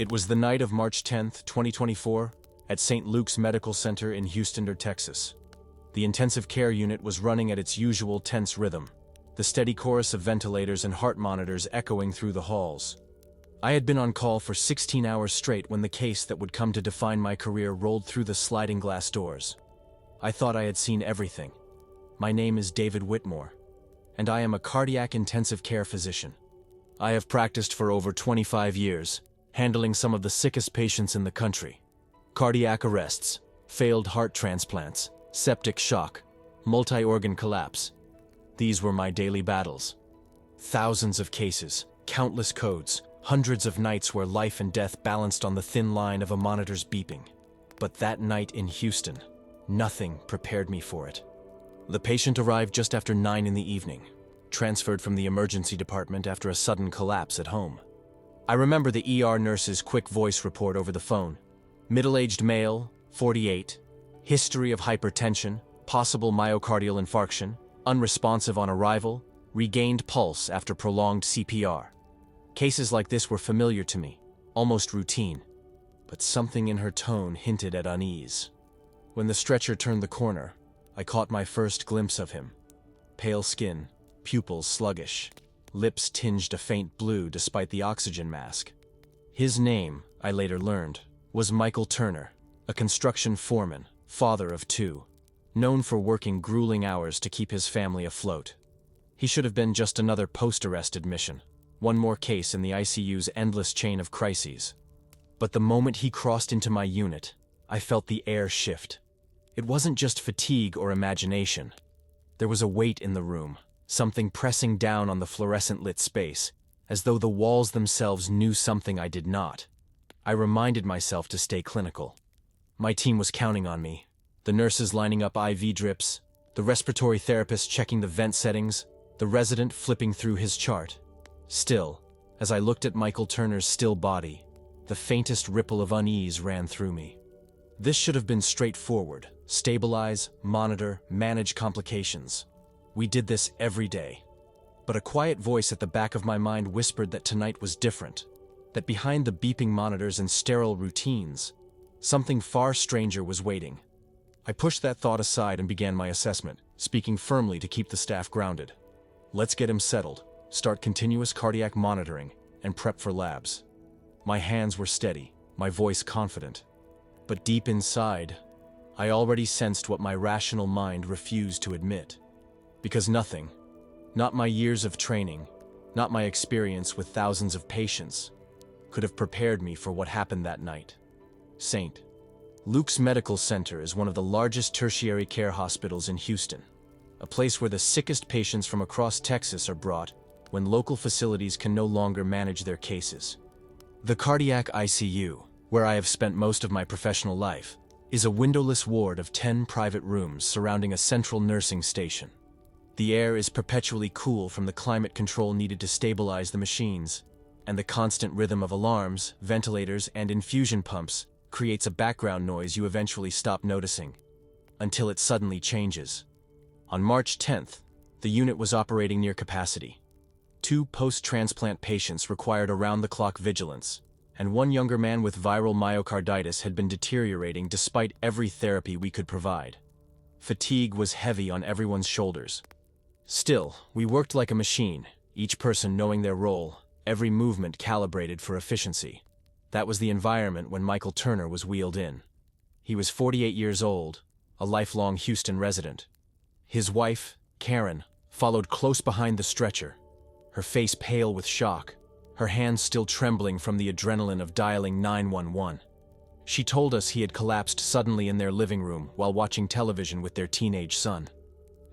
It was the night of March 10, 2024, at St. Luke's Medical Center in Houston, Texas. The intensive care unit was running at its usual tense rhythm, the steady chorus of ventilators and heart monitors echoing through the halls. I had been on call for 16 hours straight when the case that would come to define my career rolled through the sliding glass doors. I thought I had seen everything. My name is David Whitmore, and I am a cardiac intensive care physician. I have practiced for over 25 years, handling some of the sickest patients in the country. Cardiac arrests, failed heart transplants, septic shock, multi-organ collapse. These were my daily battles. Thousands of cases, countless codes, hundreds of nights where life and death balanced on the thin line of a monitor's beeping. But that night in Houston, nothing prepared me for it. The patient arrived just after 9 in the evening, transferred from the emergency department after a sudden collapse at home. I remember the ER nurse's quick voice report over the phone. Middle-aged male, 48, history of hypertension, possible myocardial infarction, unresponsive on arrival, regained pulse after prolonged CPR. Cases like this were familiar to me, almost routine, but something in her tone hinted at unease. When the stretcher turned the corner, I caught my first glimpse of him. Pale skin, pupils sluggish, lips tinged a faint blue despite the oxygen mask. His name, I later learned, was Michael Turner, a construction foreman, father of 2, known for working grueling hours to keep his family afloat. He should have been just another post-arrest admission, one more case in the ICU's endless chain of crises. But the moment he crossed into my unit, I felt the air shift. It wasn't just fatigue or imagination. There was a weight in the room, something pressing down on the fluorescent-lit space, as though the walls themselves knew something I did not. I reminded myself to stay clinical. My team was counting on me, the nurses lining up IV drips, the respiratory therapist checking the vent settings, the resident flipping through his chart. Still, as I looked at Michael Turner's still body, the faintest ripple of unease ran through me. This should have been straightforward: stabilize, monitor, manage complications. We did this every day. But a quiet voice at the back of my mind whispered that tonight was different, that behind the beeping monitors and sterile routines, something far stranger was waiting. I pushed that thought aside and began my assessment, speaking firmly to keep the staff grounded. Let's get him settled, start continuous cardiac monitoring, and prep for labs. My hands were steady, my voice confident. But deep inside, I already sensed what my rational mind refused to admit. Because nothing, not my years of training, not my experience with thousands of patients, could have prepared me for what happened that night. St. Luke's Medical Center is one of the largest tertiary care hospitals in Houston, a place where the sickest patients from across Texas are brought when local facilities can no longer manage their cases. The Cardiac ICU, where I have spent most of my professional life, is a windowless ward of 10 private rooms surrounding a central nursing station. The air is perpetually cool from the climate control needed to stabilize the machines, and the constant rhythm of alarms, ventilators, and infusion pumps creates a background noise you eventually stop noticing, until it suddenly changes. On March 10th, the unit was operating near capacity. 2 post-transplant patients required around-the-clock vigilance, and 1 younger man with viral myocarditis had been deteriorating despite every therapy we could provide. Fatigue was heavy on everyone's shoulders. Still, we worked like a machine, each person knowing their role, every movement calibrated for efficiency. That was the environment when Michael Turner was wheeled in. He was 48 years old, a lifelong Houston resident. His wife, Karen, followed close behind the stretcher, her face pale with shock, her hands still trembling from the adrenaline of dialing 911. She told us he had collapsed suddenly in their living room while watching television with their teenage son.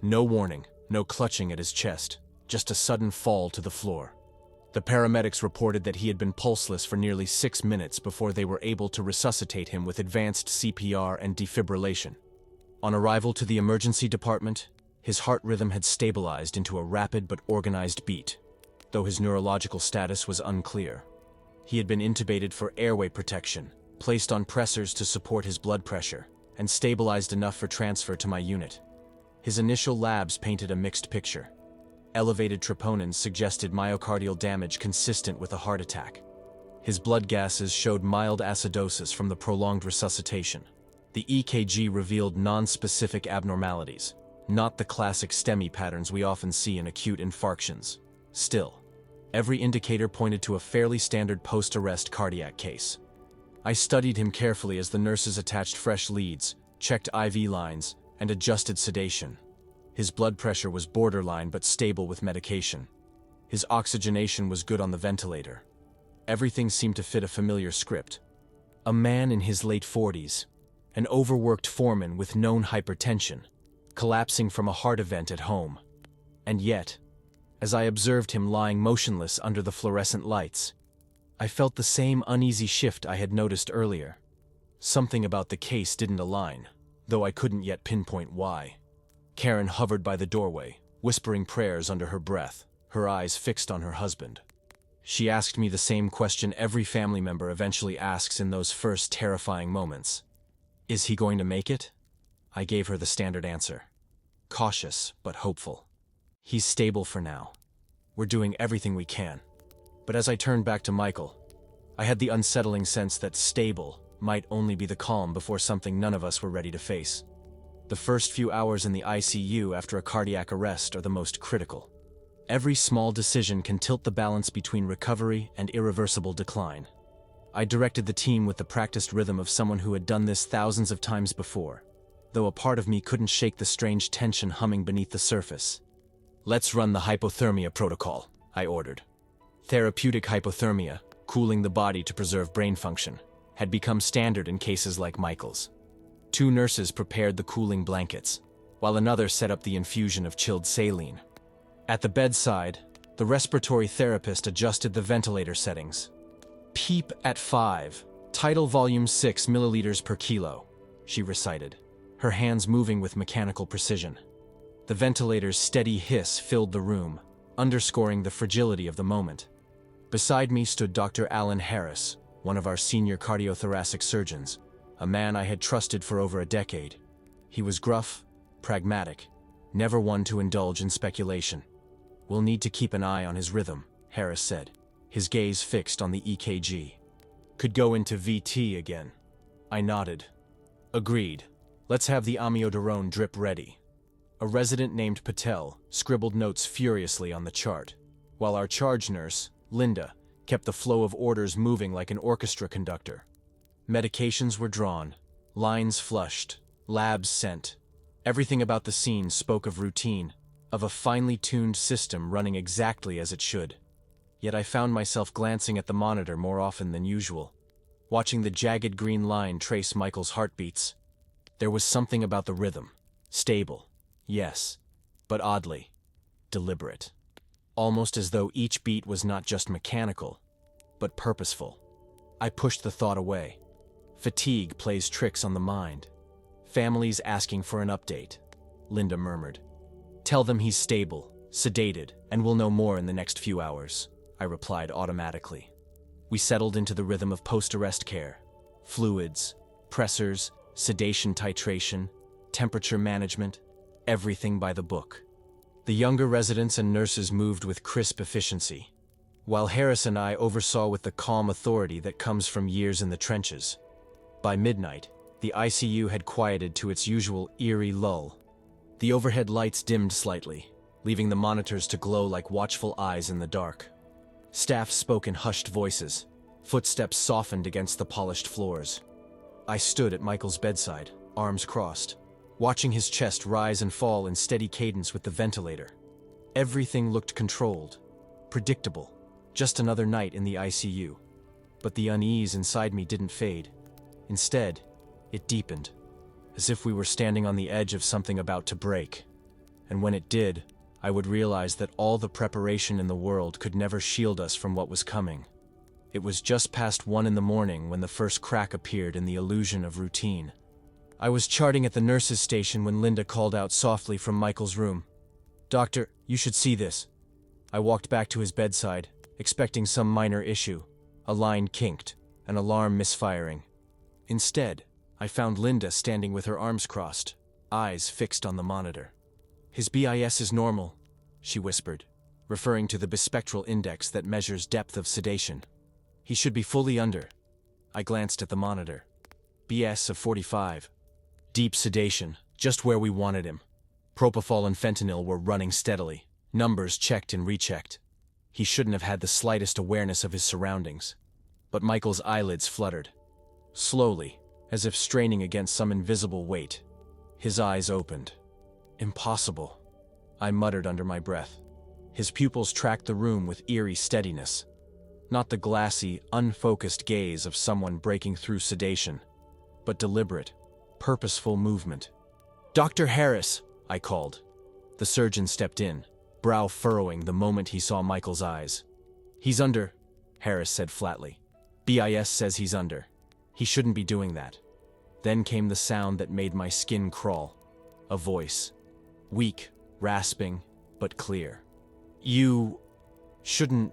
No warning, no clutching at his chest, just a sudden fall to the floor. The paramedics reported that he had been pulseless for nearly 6 minutes before they were able to resuscitate him with advanced CPR and defibrillation. On arrival to the emergency department, his heart rhythm had stabilized into a rapid but organized beat, though his neurological status was unclear. He had been intubated for airway protection, placed on pressors to support his blood pressure, and stabilized enough for transfer to my unit. His initial labs painted a mixed picture. Elevated troponins suggested myocardial damage consistent with a heart attack. His blood gases showed mild acidosis from the prolonged resuscitation. The EKG revealed non-specific abnormalities, not the classic STEMI patterns we often see in acute infarctions. Still, every indicator pointed to a fairly standard post-arrest cardiac case. I studied him carefully as the nurses attached fresh leads, checked IV lines, and adjusted sedation. His blood pressure was borderline but stable with medication. His oxygenation was good on the ventilator. Everything seemed to fit a familiar script. A man in his late 40s, an overworked foreman with known hypertension, collapsing from a heart event at home. And yet, as I observed him lying motionless under the fluorescent lights, I felt the same uneasy shift I had noticed earlier. Something about the case didn't align, though I couldn't yet pinpoint why. Karen hovered by the doorway, whispering prayers under her breath, her eyes fixed on her husband. She asked me the same question every family member eventually asks in those first terrifying moments. Is he going to make it? I gave her the standard answer. Cautious, but hopeful. He's stable for now. We're doing everything we can. But as I turned back to Michael, I had the unsettling sense that stable might only be the calm before something none of us were ready to face. The first few hours in the ICU after a cardiac arrest are the most critical. Every small decision can tilt the balance between recovery and irreversible decline. I directed the team with the practiced rhythm of someone who had done this thousands of times before, though a part of me couldn't shake the strange tension humming beneath the surface. Let's run the hypothermia protocol, I ordered. Therapeutic hypothermia, cooling the body to preserve brain function, had become standard in cases like Michael's. 2 nurses prepared the cooling blankets, while another set up the infusion of chilled saline. At the bedside, the respiratory therapist adjusted the ventilator settings. PEEP at 5, tidal volume 6 milliliters per kilo, she recited, her hands moving with mechanical precision. The ventilator's steady hiss filled the room, underscoring the fragility of the moment. Beside me stood Dr. Alan Harris, one of our senior cardiothoracic surgeons, a man I had trusted for over a decade. He was gruff, pragmatic, never one to indulge in speculation. We'll need to keep an eye on his rhythm, Harris said, his gaze fixed on the EKG. Could go into VT again. I nodded. Agreed. Let's have the amiodarone drip ready. A resident named Patel scribbled notes furiously on the chart, while our charge nurse, Linda, kept the flow of orders moving like an orchestra conductor. Medications were drawn, lines flushed, labs sent. Everything about the scene spoke of routine, of a finely tuned system running exactly as it should. Yet I found myself glancing at the monitor more often than usual, watching the jagged green line trace Michael's heartbeats. There was something about the rhythm. Stable, yes, but oddly deliberate. Almost as though each beat was not just mechanical, but purposeful. I pushed the thought away. Fatigue plays tricks on the mind. Families asking for an update, Linda murmured. Tell them he's stable, sedated, and we'll know more in the next few hours, I replied automatically. We settled into the rhythm of post-arrest care. Fluids, pressors, sedation titration, temperature management, everything by the book. The younger residents and nurses moved with crisp efficiency, while Harris and I oversaw with the calm authority that comes from years in the trenches. By midnight, the ICU had quieted to its usual eerie lull. The overhead lights dimmed slightly, leaving the monitors to glow like watchful eyes in the dark. Staff spoke in hushed voices. Footsteps softened against the polished floors. I stood at Michael's bedside, arms crossed, watching his chest rise and fall in steady cadence with the ventilator. Everything looked controlled, predictable, just another night in the ICU. But the unease inside me didn't fade. Instead, it deepened, as if we were standing on the edge of something about to break. And when it did, I would realize that all the preparation in the world could never shield us from what was coming. It was just past 1 a.m. when the first crack appeared in the illusion of routine. I was charting at the nurse's station when Linda called out softly from Michael's room. "Doctor, you should see this." I walked back to his bedside, expecting some minor issue, a line kinked, an alarm misfiring. Instead, I found Linda standing with her arms crossed, eyes fixed on the monitor. "His BIS is normal," she whispered, referring to the bispectral index that measures depth of sedation. He should be fully under. I glanced at the monitor. BS of 45. Deep sedation, just where we wanted him. Propofol and fentanyl were running steadily. Numbers checked and rechecked. He shouldn't have had the slightest awareness of his surroundings. But Michael's eyelids fluttered. Slowly, as if straining against some invisible weight. His eyes opened. Impossible, I muttered under my breath. His pupils tracked the room with eerie steadiness. Not the glassy, unfocused gaze of someone breaking through sedation, but deliberate, purposeful movement. "Dr. Harris," I called. The surgeon stepped in, brow furrowing the moment he saw Michael's eyes. "He's under," Harris said flatly. "BIS says he's under. He shouldn't be doing that." Then came the sound that made my skin crawl. A voice. Weak, rasping, but clear. "You shouldn't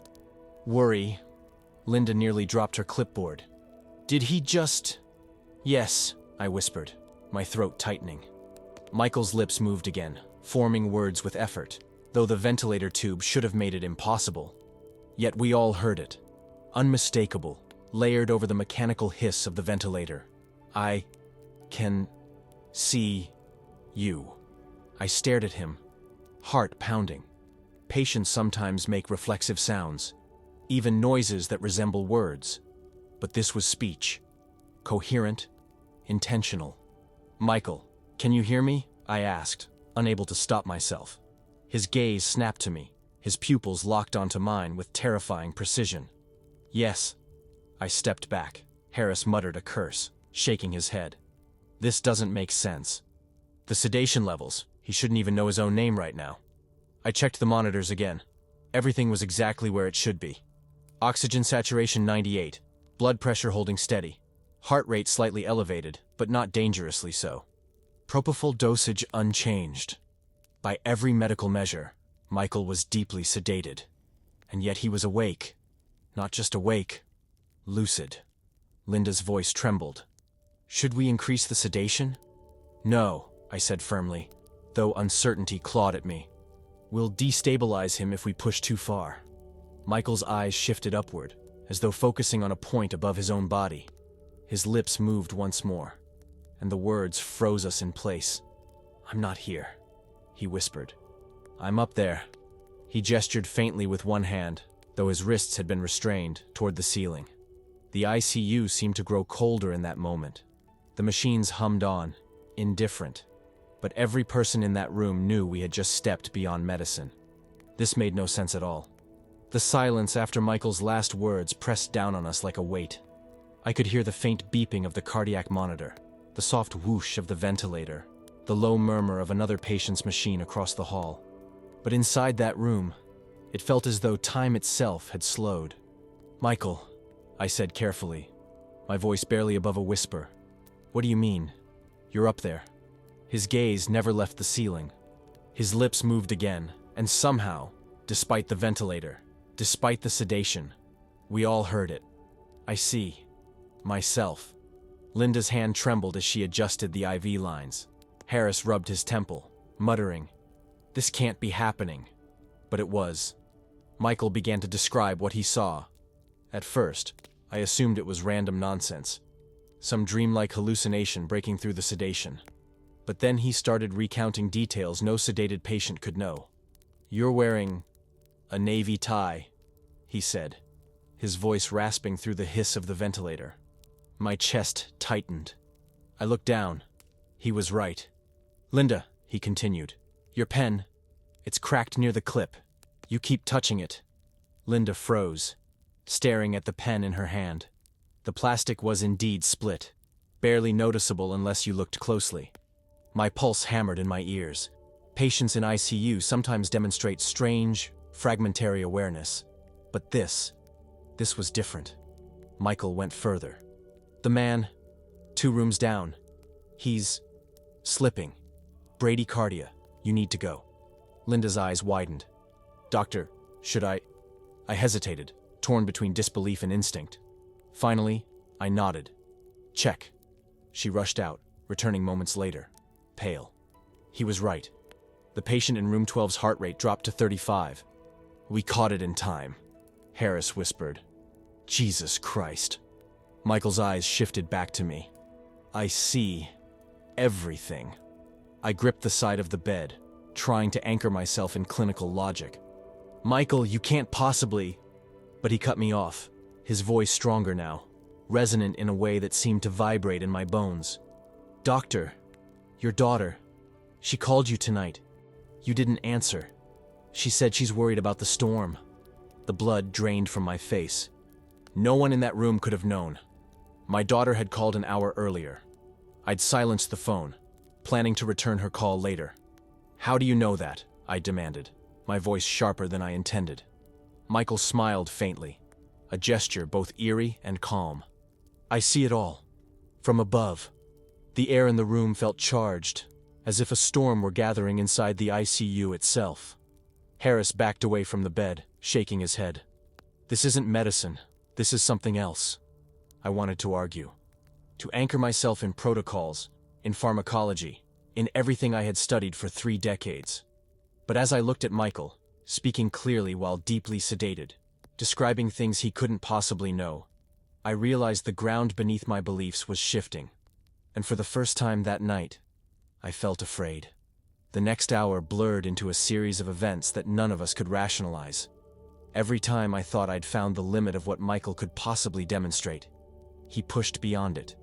worry." Linda nearly dropped her clipboard. "Did he just—" "Yes," I whispered, my throat tightening. Michael's lips moved again, forming words with effort, though the ventilator tube should have made it impossible. Yet we all heard it. Unmistakable, layered over the mechanical hiss of the ventilator. "I can see you." I stared at him, heart pounding. Patients sometimes make reflexive sounds, even noises that resemble words. But this was speech. Coherent, intentional. "Michael, can you hear me?" I asked, unable to stop myself. His gaze snapped to me, his pupils locked onto mine with terrifying precision. "Yes." I stepped back. Harris muttered a curse, shaking his head. "This doesn't make sense. The sedation levels, he shouldn't even know his own name right now." I checked the monitors again. Everything was exactly where it should be. Oxygen saturation 98, blood pressure holding steady, heart rate slightly elevated, but not dangerously so. Propofol dosage unchanged. By every medical measure, Michael was deeply sedated. And yet he was awake. Not just awake, lucid. Linda's voice trembled. "Should we increase the sedation?" "No," I said firmly, though uncertainty clawed at me. "We'll destabilize him if we push too far." Michael's eyes shifted upward, as though focusing on a point above his own body. His lips moved once more, and the words froze us in place. "I'm not here," he whispered. "I'm up there." He gestured faintly with one hand, though his wrists had been restrained, toward the ceiling. The ICU seemed to grow colder in that moment. The machines hummed on, indifferent. But every person in that room knew we had just stepped beyond medicine. This made no sense at all. The silence after Michael's last words pressed down on us like a weight. I could hear the faint beeping of the cardiac monitor, the soft whoosh of the ventilator, the low murmur of another patient's machine across the hall. But inside that room, it felt as though time itself had slowed. "Michael," I said carefully, my voice barely above a whisper. "What do you mean? You're up there." His gaze never left the ceiling. His lips moved again, and somehow, despite the ventilator, despite the sedation, we all heard it. "I see. Myself." Linda's hand trembled as she adjusted the IV lines. Harris rubbed his temple, muttering, "This can't be happening." But it was. Michael began to describe what he saw. At first, I assumed it was random nonsense, some dreamlike hallucination breaking through the sedation. But then he started recounting details no sedated patient could know. "You're wearing a navy tie," he said, his voice rasping through the hiss of the ventilator. My chest tightened. I looked down. He was right. "Linda," he continued, "your pen, it's cracked near the clip. You keep touching it." Linda froze, staring at the pen in her hand. The plastic was indeed split, barely noticeable unless you looked closely. My pulse hammered in my ears. Patients in ICU sometimes demonstrate strange, fragmentary awareness. But this was different. Michael went further. "The man, 2 rooms down. He's slipping. Bradycardia. You need to go." Linda's eyes widened. "Doctor, should I?" I hesitated, torn between disbelief and instinct. Finally, I nodded. "Check." She rushed out, returning moments later, pale. He was right. The patient in room 12's heart rate dropped to 35. "We caught it in time," Harris whispered. Jesus Christ. Michael's eyes shifted back to me. I see everything. I gripped the side of the bed, trying to anchor myself in clinical logic. Michael, you can't possibly... But he cut me off, his voice stronger now, resonant in a way that seemed to vibrate in my bones. Doctor, your daughter, she called you tonight. You didn't answer. She said she's worried about the storm. The blood drained from my face. No one in that room could have known. My daughter had called an hour earlier. I'd silenced the phone, planning to return her call later. How do you know that? I demanded, my voice sharper than I intended. Michael smiled faintly, a gesture both eerie and calm. I see it all. From above. The air in the room felt charged, as if a storm were gathering inside the ICU itself. Harris backed away from the bed, shaking his head. This isn't medicine. This is something else. I wanted to argue. To anchor myself in protocols, in pharmacology, in everything I had studied for 3 decades. But as I looked at Michael, speaking clearly while deeply sedated, describing things he couldn't possibly know, I realized the ground beneath my beliefs was shifting. And for the first time that night, I felt afraid. The next hour blurred into a series of events that none of us could rationalize. Every time I thought I'd found the limit of what Michael could possibly demonstrate, he pushed beyond it,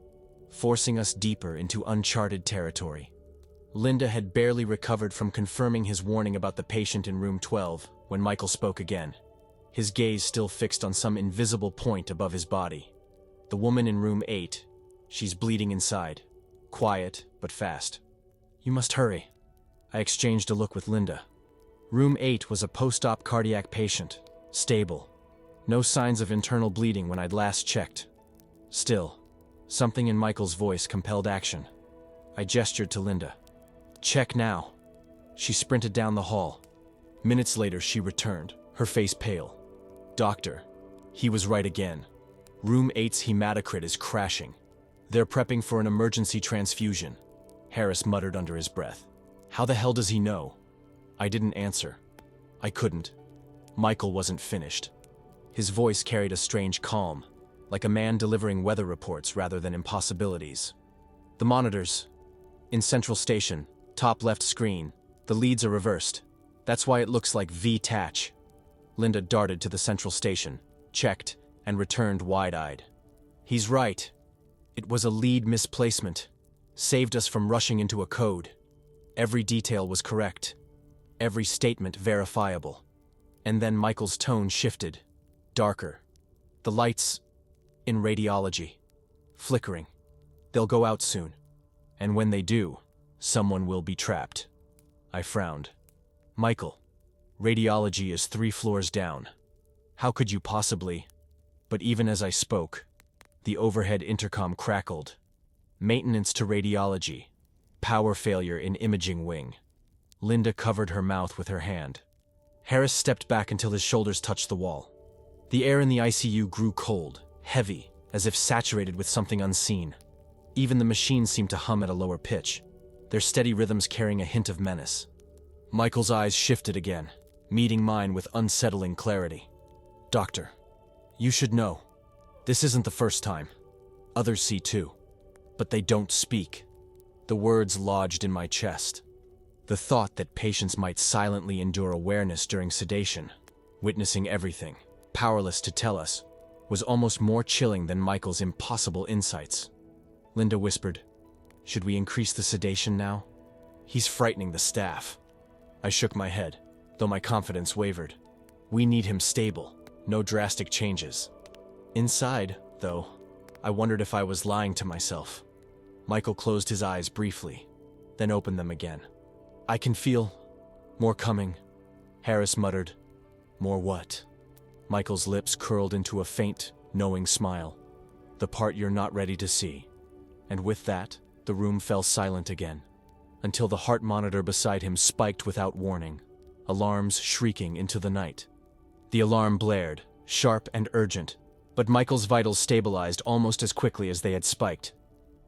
forcing us deeper into uncharted territory. Linda had barely recovered from confirming his warning about the patient in room 12 when Michael spoke again, his gaze still fixed on some invisible point above his body. The woman in room 8, she's bleeding inside, quiet but fast. You must hurry. I exchanged a look with Linda. Room 8 was a post-op cardiac patient, stable. No signs of internal bleeding when I'd last checked. Still, something in Michael's voice compelled action. I gestured to Linda. Check now. She sprinted down the hall. Minutes later, she returned, her face pale. Doctor, he was right again. Room 8's hematocrit is crashing. They're prepping for an emergency transfusion. Harris muttered under his breath. How the hell does he know? I didn't answer. I couldn't. Michael wasn't finished. His voice carried a strange calm, like a man delivering weather reports rather than impossibilities. The monitors. In Central Station, top left screen, the leads are reversed. That's why it looks like V-Tatch. Linda darted to the Central Station, checked, and returned wide-eyed. He's right. It was a lead misplacement. Saved us from rushing into a code. Every detail was correct. Every statement verifiable. And then Michael's tone shifted. Darker. The lights in radiology. Flickering. They'll go out soon. And when they do, someone will be trapped. I frowned. Michael, radiology is 3 floors down. How could you possibly... But even as I spoke, the overhead intercom crackled. Maintenance to radiology. Power failure in imaging wing. Linda covered her mouth with her hand. Harris stepped back until his shoulders touched the wall. The air in the ICU grew cold, heavy, as if saturated with something unseen. Even the machines seemed to hum at a lower pitch, their steady rhythms carrying a hint of menace. Michael's eyes shifted again, meeting mine with unsettling clarity. Doctor, you should know. This isn't the first time. Others see too. But they don't speak. The words lodged in my chest. The thought that patients might silently endure awareness during sedation, witnessing everything, powerless to tell us, was almost more chilling than Michael's impossible insights. Linda whispered, "Should we increase the sedation now? He's frightening the staff." I shook my head, though my confidence wavered. We need him stable, no drastic changes. Inside, though, I wondered if I was lying to myself. Michael closed his eyes briefly, then opened them again. I can feel more coming, Harris muttered. More what? Michael's lips curled into a faint, knowing smile. The part you're not ready to see. And with that, the room fell silent again, until the heart monitor beside him spiked without warning, alarms shrieking into the night. The alarm blared, sharp and urgent, but Michael's vitals stabilized almost as quickly as they had spiked.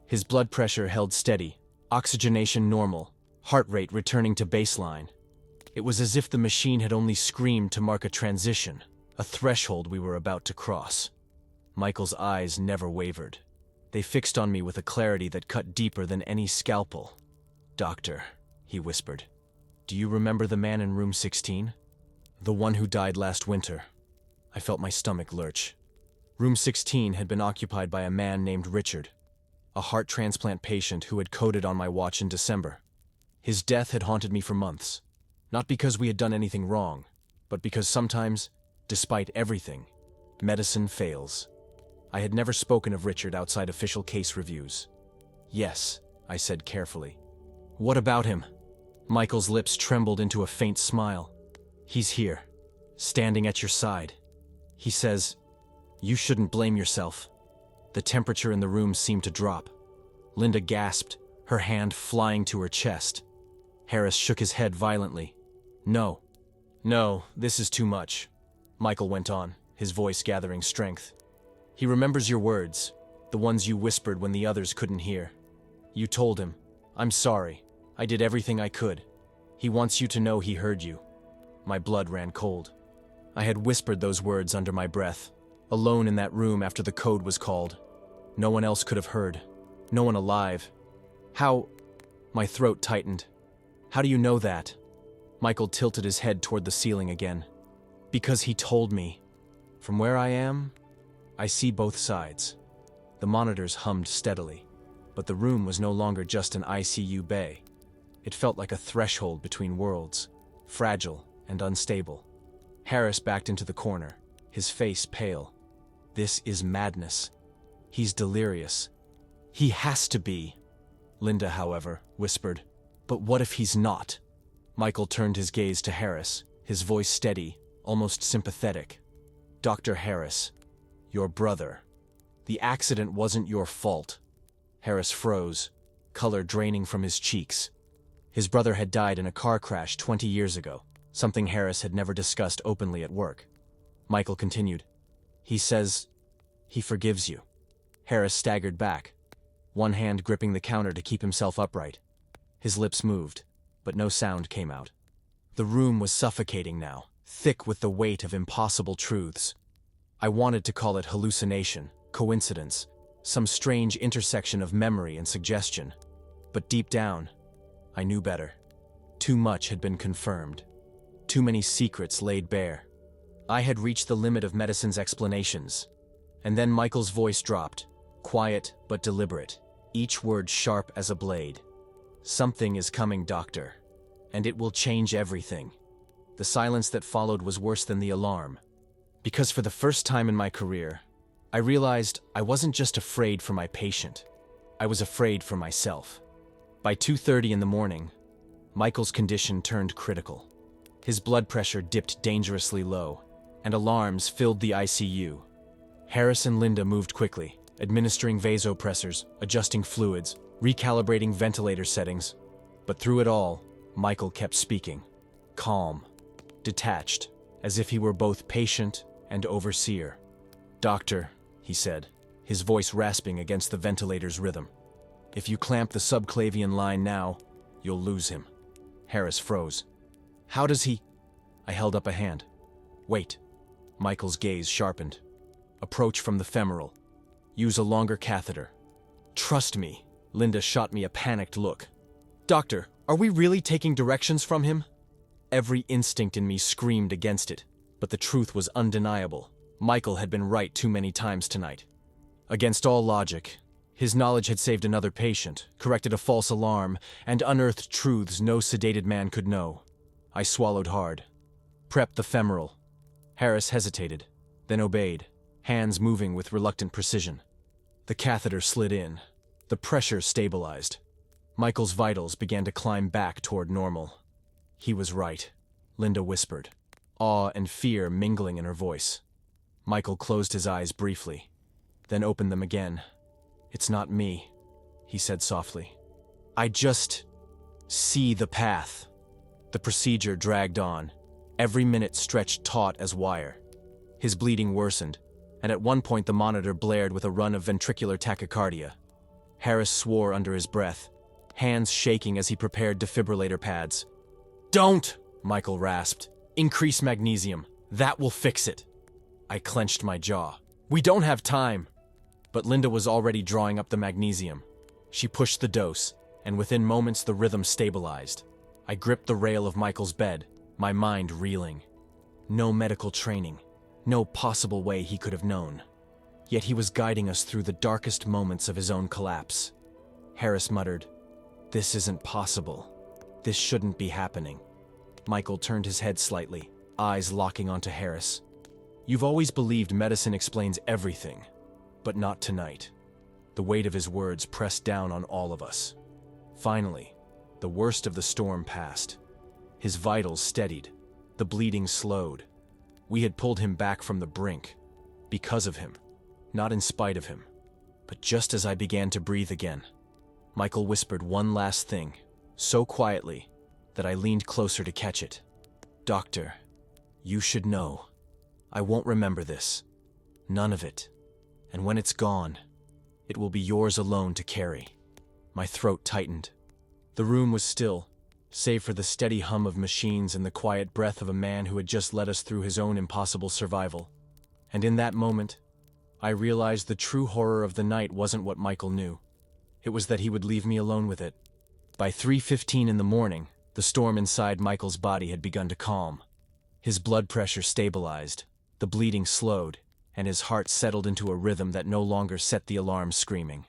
His blood pressure held steady, oxygenation normal, heart rate returning to baseline. It was as if the machine had only screamed to mark a transition, a threshold we were about to cross. Michael's eyes never wavered. They fixed on me with a clarity that cut deeper than any scalpel. "Doctor," he whispered, "do you remember the man in room 16? The one who died last winter?" I felt my stomach lurch. Room 16 had been occupied by a man named Richard, a heart transplant patient who had coded on my watch in December. His death had haunted me for months, not because we had done anything wrong, but because sometimes, despite everything, medicine fails. I had never spoken of Richard outside official case reviews. "Yes," I said carefully. "What about him?" Michael's lips trembled into a faint smile. "He's here, standing at your side. He says, you shouldn't blame yourself." The temperature in the room seemed to drop. Linda gasped, her hand flying to her chest. Harris shook his head violently. No, this is too much," Michael went on, his voice gathering strength. "He remembers your words, the ones you whispered when the others couldn't hear. You told him, 'I'm sorry, I did everything I could.' He wants you to know he heard you." My blood ran cold. I had whispered those words under my breath, alone in that room after the code was called. No one else could have heard. No one alive. How? My throat tightened. "How do you know that?" Michael tilted his head toward the ceiling again. "Because he told me. From where I am, I see both sides." The monitors hummed steadily, but the room was no longer just an ICU bay. It felt like a threshold between worlds, fragile and unstable. Harris backed into the corner, his face pale. "This is madness. He's delirious. He has to be." Linda, however, whispered, "But what if he's not?" Michael turned his gaze to Harris, his voice steady, almost sympathetic. "Dr. Harris, your brother. The accident wasn't your fault." Harris froze, color draining from his cheeks. His brother had died in a car crash 20 years ago, something Harris had never discussed openly at work. Michael continued, "He says he forgives you." Harris staggered back, one hand gripping the counter to keep himself upright. His lips moved, but no sound came out. The room was suffocating now, thick with the weight of impossible truths. I wanted to call it hallucination, coincidence, some strange intersection of memory and suggestion. But deep down, I knew better. Too much had been confirmed. Too many secrets laid bare. I had reached the limit of medicine's explanations. And then Michael's voice dropped, quiet but deliberate, each word sharp as a blade. "Something is coming, doctor, and it will change everything." The silence that followed was worse than the alarm, because for the first time in my career, I realized I wasn't just afraid for my patient. I was afraid for myself. By 2:30 in the morning, Michael's condition turned critical. His blood pressure dipped dangerously low, and alarms filled the ICU. Harris and Linda moved quickly, administering vasopressors, adjusting fluids, recalibrating ventilator settings. But through it all, Michael kept speaking, calm, detached, as if he were both patient and overseer. "Doctor," he said, his voice rasping against the ventilator's rhythm, "if you clamp the subclavian line now, you'll lose him." Harris froze. "How does he—" I held up a hand. "Wait." Michael's gaze sharpened. "Approach from the femoral. Use a longer catheter." "Trust me." Linda shot me a panicked look. "Doctor, are we really taking directions from him?" Every instinct in me screamed against it, but the truth was undeniable. Michael had been right too many times tonight. Against all logic, his knowledge had saved another patient, corrected a false alarm, and unearthed truths no sedated man could know. I swallowed hard. "Prep the femoral." Harris hesitated, then obeyed, hands moving with reluctant precision. The catheter slid in. The pressure stabilized. Michael's vitals began to climb back toward normal. "He was right," Linda whispered, awe and fear mingling in her voice. Michael closed his eyes briefly, then opened them again. "It's not me," he said softly. "I just see the path." The procedure dragged on, every minute stretched taut as wire. His bleeding worsened, and at one point the monitor blared with a run of ventricular tachycardia. Harris swore under his breath, hands shaking as he prepared defibrillator pads. "Don't!" Michael rasped. "Increase magnesium. That will fix it." I clenched my jaw. "We don't have time!" But Linda was already drawing up the magnesium. She pushed the dose, and within moments the rhythm stabilized. I gripped the rail of Michael's bed, my mind reeling. No medical training, no possible way he could have known. Yet he was guiding us through the darkest moments of his own collapse. Harris muttered, "This isn't possible. This shouldn't be happening." Michael turned his head slightly, eyes locking onto Harris. "You've always believed medicine explains everything, but not tonight." The weight of his words pressed down on all of us. Finally, the worst of the storm passed. His vitals steadied, the bleeding slowed. We had pulled him back from the brink, because of him, not in spite of him. But just as I began to breathe again, Michael whispered one last thing, so quietly that I leaned closer to catch it. "Doctor, you should know. I won't remember this. None of it. And when it's gone, it will be yours alone to carry." My throat tightened. The room was still, save for the steady hum of machines and the quiet breath of a man who had just led us through his own impossible survival. And in that moment, I realized the true horror of the night wasn't what Michael knew. It was that he would leave me alone with it. By 3:15 in the morning, the storm inside Michael's body had begun to calm. His blood pressure stabilized, the bleeding slowed, and his heart settled into a rhythm that no longer set the alarm screaming.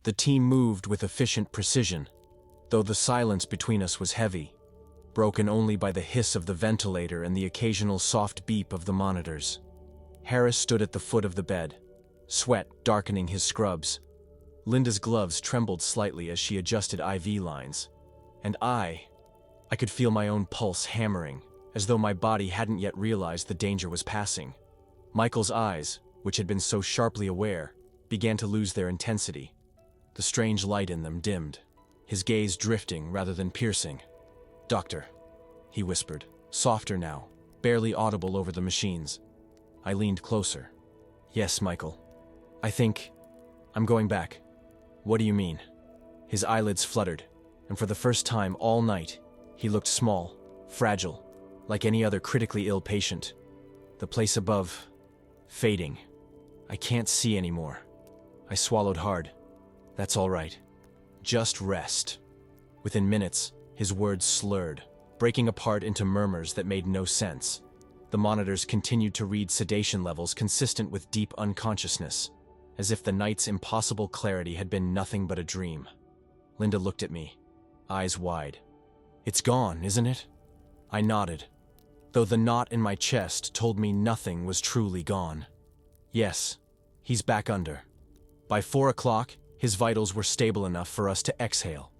The team moved with efficient precision, though the silence between us was heavy, broken only by the hiss of the ventilator and the occasional soft beep of the monitors. Harris stood at the foot of the bed, sweat darkening his scrubs. Linda's gloves trembled slightly as she adjusted IV lines. And I could feel my own pulse hammering, as though my body hadn't yet realized the danger was passing. Michael's eyes, which had been so sharply aware, began to lose their intensity. The strange light in them dimmed, his gaze drifting rather than piercing. "Doctor," he whispered, softer now, barely audible over the machines. I leaned closer. "Yes, Michael. I think I'm going back." "What do you mean?" His eyelids fluttered, and for the first time all night, he looked small, fragile, like any other critically ill patient. "The place above, fading. I can't see anymore." I swallowed hard. "That's all right. Just rest." Within minutes, his words slurred, breaking apart into murmurs that made no sense. The monitors continued to read sedation levels consistent with deep unconsciousness, as if the night's impossible clarity had been nothing but a dream. Linda looked at me, eyes wide. "It's gone, isn't it?" I nodded, though the knot in my chest told me nothing was truly gone. "Yes, he's back under." By 4 o'clock, his vitals were stable enough for us to exhale.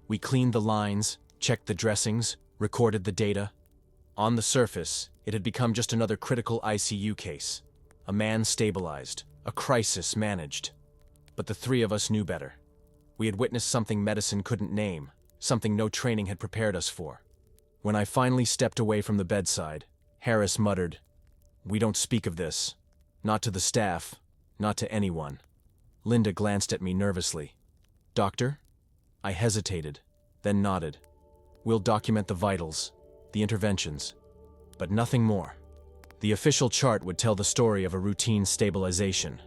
We cleaned the lines, checked the dressings, recorded the data. On the surface, it had become just another critical ICU case. A man stabilized, a crisis managed. But the three of us knew better. We had witnessed something medicine couldn't name, something no training had prepared us for. When I finally stepped away from the bedside, Harris muttered, "We don't speak of this. Not to the staff, not to anyone." Linda glanced at me nervously. "Doctor?" I hesitated, then nodded. "We'll document the vitals, the interventions, but nothing more." The official chart would tell the story of a routine stabilization.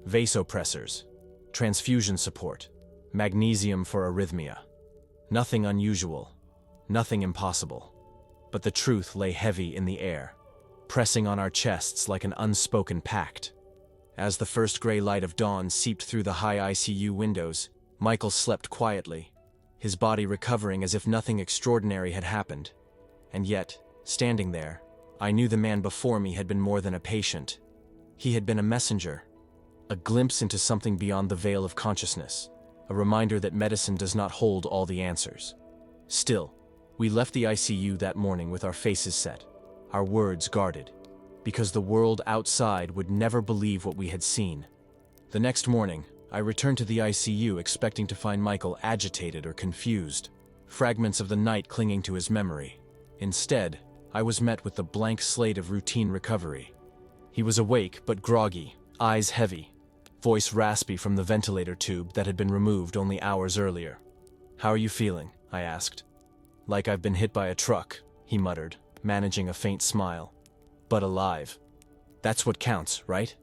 Vasopressors, transfusion support, magnesium for arrhythmia. Nothing unusual, nothing impossible. But the truth lay heavy in the air, pressing on our chests like an unspoken pact. As the first gray light of dawn seeped through the high ICU windows, Michael slept quietly, his body recovering as if nothing extraordinary had happened. And yet, standing there, I knew the man before me had been more than a patient. He had been a messenger, a glimpse into something beyond the veil of consciousness, a reminder that medicine does not hold all the answers. Still, we left the ICU that morning with our faces set, our words guarded, because the world outside would never believe what we had seen. The next morning, I returned to the ICU expecting to find Michael agitated or confused, fragments of the night clinging to his memory. Instead, I was met with the blank slate of routine recovery. He was awake but groggy, eyes heavy, voice raspy from the ventilator tube that had been removed only hours earlier. "How are you feeling?" I asked. "Like I've been hit by a truck," he muttered, managing a faint smile. "But alive. That's what counts, right?"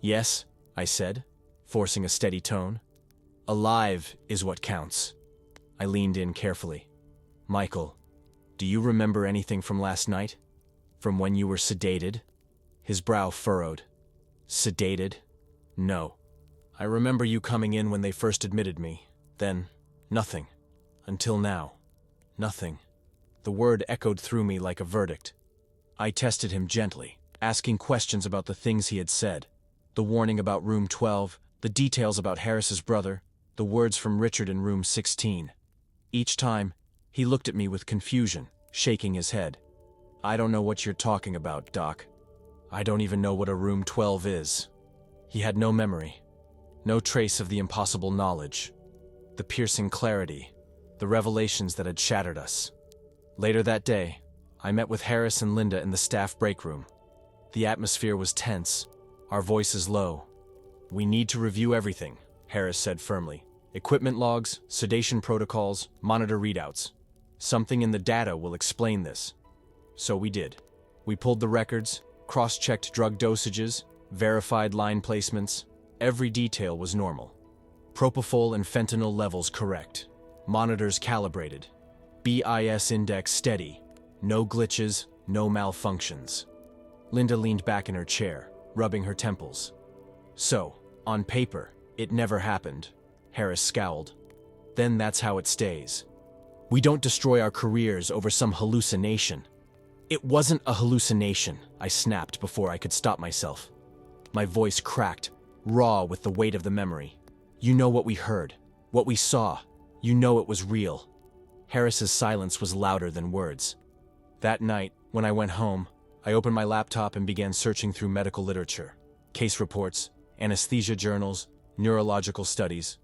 Yes, I said, forcing a steady tone. Alive is what counts. I leaned in carefully. Michael, do you remember anything from last night? From when you were sedated? His brow furrowed. Sedated? No. I remember you coming in when they first admitted me. Then, nothing. Until now. Nothing. The word echoed through me like a verdict. I tested him gently, asking questions about the things he had said. The warning about room 12, the details about Harris's brother, the words from Richard in room 16. Each time, he looked at me with confusion, shaking his head. I don't know what you're talking about, Doc. I don't even know what a room 12 is. He had no memory, no trace of the impossible knowledge, the piercing clarity, the revelations that had shattered us. Later that day, I met with Harris and Linda in the staff break room. The atmosphere was tense, our voices low. We need to review everything, Harris said firmly. Equipment logs, sedation protocols, monitor readouts. Something in the data will explain this. So we did. We pulled the records, cross-checked drug dosages, verified line placements. Every detail was normal. Propofol and fentanyl levels correct. Monitors calibrated. BIS index steady. No glitches, no malfunctions. Linda leaned back in her chair, rubbing her temples. So, on paper, it never happened. Harris scowled. Then that's how it stays. We don't destroy our careers over some hallucination. It wasn't a hallucination, I snapped before I could stop myself. My voice cracked, raw with the weight of the memory. You know what we heard, what we saw. You know it was real. Harris's silence was louder than words. That night, when I went home, I opened my laptop and began searching through medical literature, case reports, anesthesia journals, neurological studies.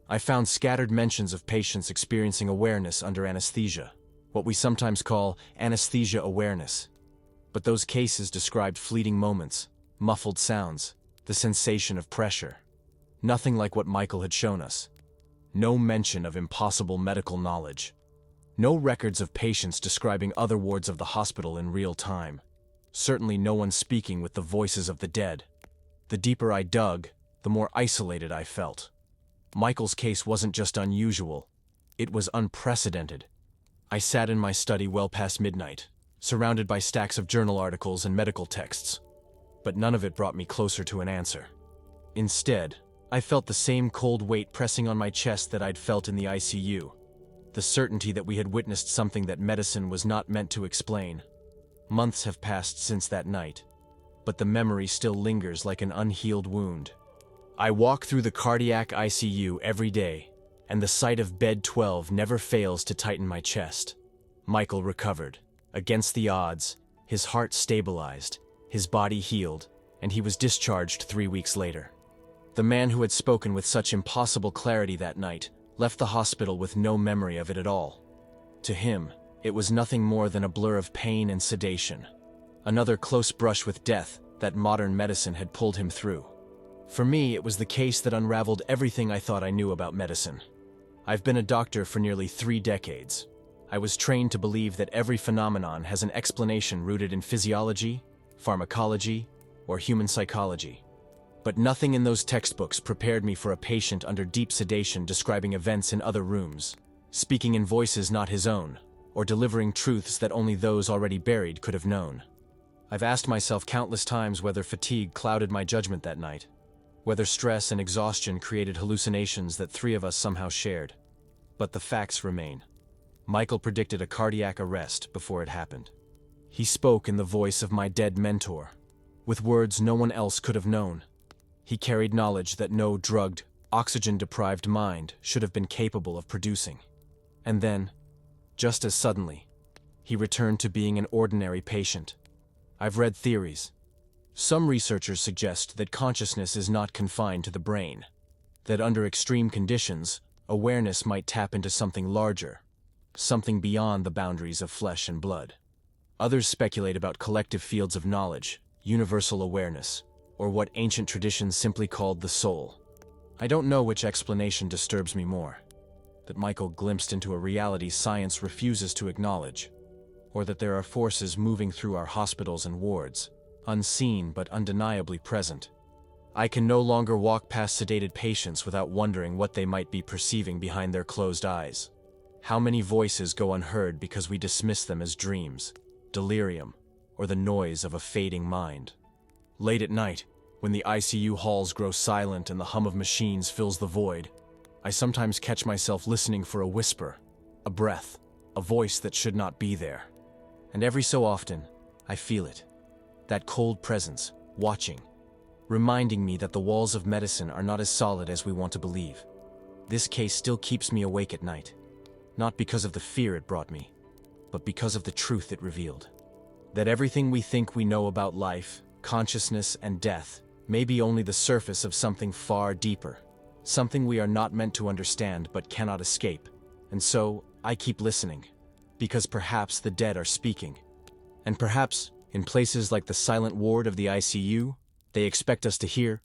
I found scattered mentions of patients experiencing awareness under anesthesia, what we sometimes call anesthesia awareness. But those cases described fleeting moments, muffled sounds, the sensation of pressure. Nothing like what Michael had shown us. No mention of impossible medical knowledge. No records of patients describing other wards of the hospital in real time. Certainly no one speaking with the voices of the dead. The deeper I dug, the more isolated I felt. Michael's case wasn't just unusual, it was unprecedented. I sat in my study well past midnight, surrounded by stacks of journal articles and medical texts. But none of it brought me closer to an answer. Instead, I felt the same cold weight pressing on my chest that I'd felt in the ICU. The certainty that we had witnessed something that medicine was not meant to explain. Months have passed since that night, but the memory still lingers like an unhealed wound. I walk through the cardiac ICU every day, and the sight of bed 12 never fails to tighten my chest. Michael recovered. Against the odds, his heart stabilized, his body healed, and he was discharged 3 weeks later. The man who had spoken with such impossible clarity that night left the hospital with no memory of it at all. To him, it was nothing more than a blur of pain and sedation. Another close brush with death that modern medicine had pulled him through. For me, it was the case that unraveled everything I thought I knew about medicine. I've been a doctor for nearly 3 decades. I was trained to believe that every phenomenon has an explanation rooted in physiology, pharmacology, or human psychology. But nothing in those textbooks prepared me for a patient under deep sedation describing events in other rooms, speaking in voices not his own, or delivering truths that only those already buried could have known. I've asked myself countless times whether fatigue clouded my judgment that night, whether stress and exhaustion created hallucinations that 3 of us somehow shared. But the facts remain. Michael predicted a cardiac arrest before it happened. He spoke in the voice of my dead mentor, with words no one else could have known. He carried knowledge that no drugged, oxygen-deprived mind should have been capable of producing. And then, just as suddenly, he returned to being an ordinary patient. I've read theories. Some researchers suggest that consciousness is not confined to the brain, that under extreme conditions, awareness might tap into something larger, something beyond the boundaries of flesh and blood. Others speculate about collective fields of knowledge, universal awareness, or what ancient traditions simply called the soul. I don't know which explanation disturbs me more, that Michael glimpsed into a reality science refuses to acknowledge, or that there are forces moving through our hospitals and wards, unseen but undeniably present. I can no longer walk past sedated patients without wondering what they might be perceiving behind their closed eyes. How many voices go unheard because we dismiss them as dreams, delirium, or the noise of a fading mind? Late at night, when the ICU halls grow silent and the hum of machines fills the void, I sometimes catch myself listening for a whisper, a breath, a voice that should not be there. And every so often, I feel it. That cold presence, watching, reminding me that the walls of medicine are not as solid as we want to believe. This case still keeps me awake at night, not because of the fear it brought me, but because of the truth it revealed. That everything we think we know about life, consciousness, and death may be only the surface of something far deeper, something we are not meant to understand but cannot escape. And so, I keep listening, because perhaps the dead are speaking. And perhaps, in places like the silent ward of the ICU, they expect us to hear,